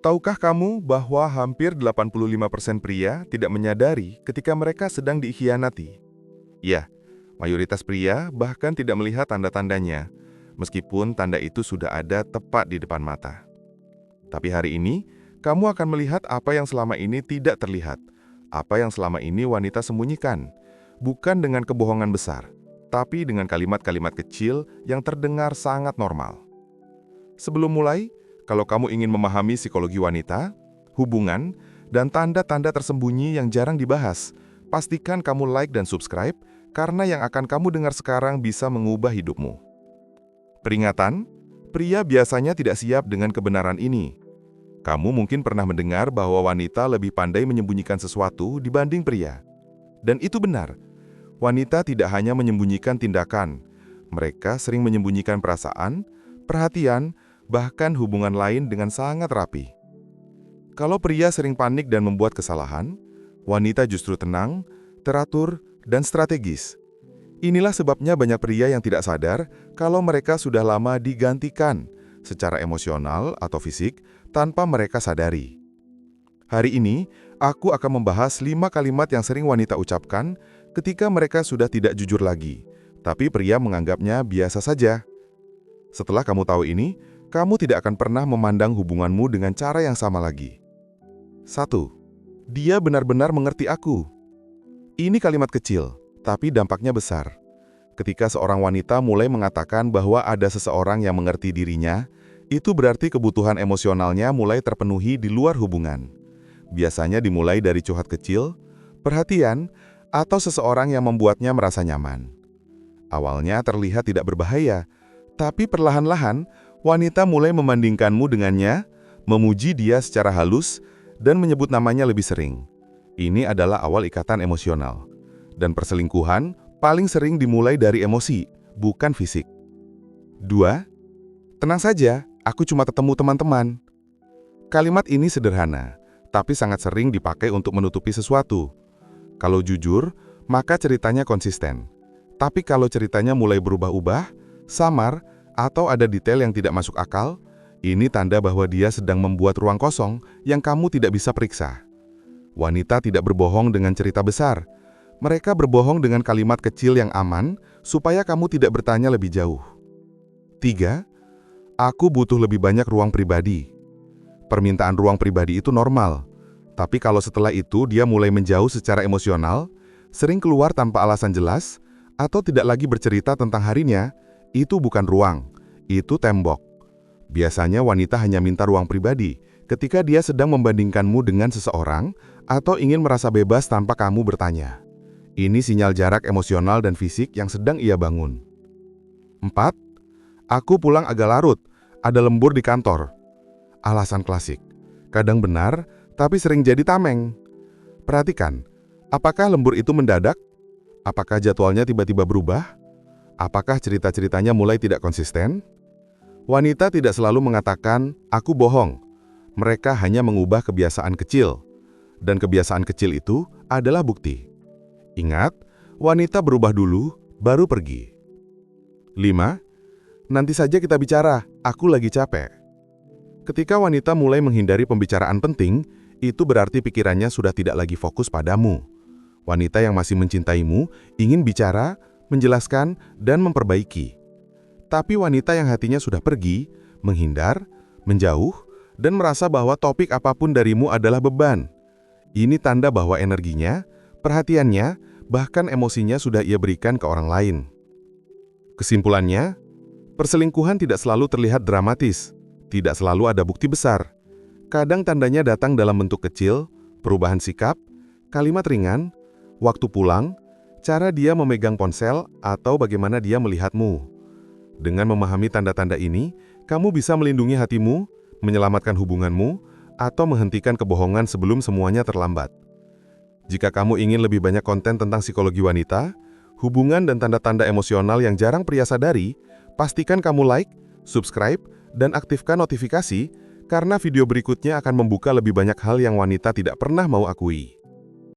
Tahukah kamu bahwa hampir 85% pria tidak menyadari ketika mereka sedang dikhianati? Ya, mayoritas pria bahkan tidak melihat tanda-tandanya, meskipun tanda itu sudah ada tepat di depan mata. Tapi hari ini, kamu akan melihat apa yang selama ini tidak terlihat, apa yang selama ini wanita sembunyikan, bukan dengan kebohongan besar, tapi dengan kalimat-kalimat kecil yang terdengar sangat normal. Sebelum mulai, kalau kamu ingin memahami psikologi wanita, hubungan, dan tanda-tanda tersembunyi yang jarang dibahas, pastikan kamu like dan subscribe karena yang akan kamu dengar sekarang bisa mengubah hidupmu. Peringatan, pria biasanya tidak siap dengan kebenaran ini. Kamu mungkin pernah mendengar bahwa wanita lebih pandai menyembunyikan sesuatu dibanding pria. Dan itu benar. Wanita tidak hanya menyembunyikan tindakan, mereka sering menyembunyikan perasaan, perhatian, bahkan hubungan lain dengan sangat rapi. Kalau pria sering panik dan membuat kesalahan, wanita justru tenang, teratur, dan strategis. Inilah sebabnya banyak pria yang tidak sadar kalau mereka sudah lama digantikan secara emosional atau fisik tanpa mereka sadari. Hari ini, aku akan membahas 5 kalimat yang sering wanita ucapkan ketika mereka sudah tidak jujur lagi, tapi pria menganggapnya biasa saja. Setelah kamu tahu ini, kamu tidak akan pernah memandang hubunganmu dengan cara yang sama lagi. 1. Dia benar-benar mengerti aku. Ini kalimat kecil, tapi dampaknya besar. Ketika seorang wanita mulai mengatakan bahwa ada seseorang yang mengerti dirinya, itu berarti kebutuhan emosionalnya mulai terpenuhi di luar hubungan. Biasanya dimulai dari curhat kecil, perhatian, atau seseorang yang membuatnya merasa nyaman. Awalnya terlihat tidak berbahaya, tapi perlahan-lahan, wanita mulai membandingkanmu dengannya, memuji dia secara halus, dan menyebut namanya lebih sering. Ini adalah awal ikatan emosional. Dan perselingkuhan paling sering dimulai dari emosi, bukan fisik. 2. Tenang saja, aku cuma ketemu teman-teman. Kalimat ini sederhana, tapi sangat sering dipakai untuk menutupi sesuatu. Kalau jujur, maka ceritanya konsisten. Tapi kalau ceritanya mulai berubah-ubah, samar, atau ada detail yang tidak masuk akal, ini tanda bahwa dia sedang membuat ruang kosong yang kamu tidak bisa periksa. Wanita tidak berbohong dengan cerita besar. Mereka berbohong dengan kalimat kecil yang aman, supaya kamu tidak bertanya lebih jauh. 3. Aku butuh lebih banyak ruang pribadi. Permintaan ruang pribadi itu normal. Tapi kalau setelah itu dia mulai menjauh secara emosional, sering keluar tanpa alasan jelas, atau tidak lagi bercerita tentang harinya, itu bukan ruang, itu tembok. Biasanya wanita hanya minta ruang pribadi ketika dia sedang membandingkanmu dengan seseorang atau ingin merasa bebas tanpa kamu bertanya. Ini sinyal jarak emosional dan fisik yang sedang ia bangun. 4. Aku pulang agak larut, ada lembur di kantor. Alasan klasik. Kadang benar, tapi sering jadi tameng. Perhatikan, apakah lembur itu mendadak? Apakah jadwalnya tiba-tiba berubah? Apakah cerita-ceritanya mulai tidak konsisten? Wanita tidak selalu mengatakan, aku bohong. Mereka hanya mengubah kebiasaan kecil. Dan kebiasaan kecil itu adalah bukti. Ingat, wanita berubah dulu, baru pergi. 5. Nanti saja kita bicara, aku lagi capek. Ketika wanita mulai menghindari pembicaraan penting, itu berarti pikirannya sudah tidak lagi fokus padamu. Wanita yang masih mencintaimu ingin bicara, menjelaskan, dan memperbaiki. Tapi wanita yang hatinya sudah pergi, menghindar, menjauh, dan merasa bahwa topik apapun darimu adalah beban. Ini tanda bahwa energinya, perhatiannya, bahkan emosinya sudah ia berikan ke orang lain. Kesimpulannya, perselingkuhan tidak selalu terlihat dramatis, tidak selalu ada bukti besar. Kadang tandanya datang dalam bentuk kecil, perubahan sikap, kalimat ringan, waktu pulang, cara dia memegang ponsel, atau bagaimana dia melihatmu. Dengan memahami tanda-tanda ini, kamu bisa melindungi hatimu, menyelamatkan hubunganmu, atau menghentikan kebohongan sebelum semuanya terlambat. Jika kamu ingin lebih banyak konten tentang psikologi wanita, hubungan dan tanda-tanda emosional yang jarang pria sadari, pastikan kamu like, subscribe, dan aktifkan notifikasi, karena video berikutnya akan membuka lebih banyak hal yang wanita tidak pernah mau akui.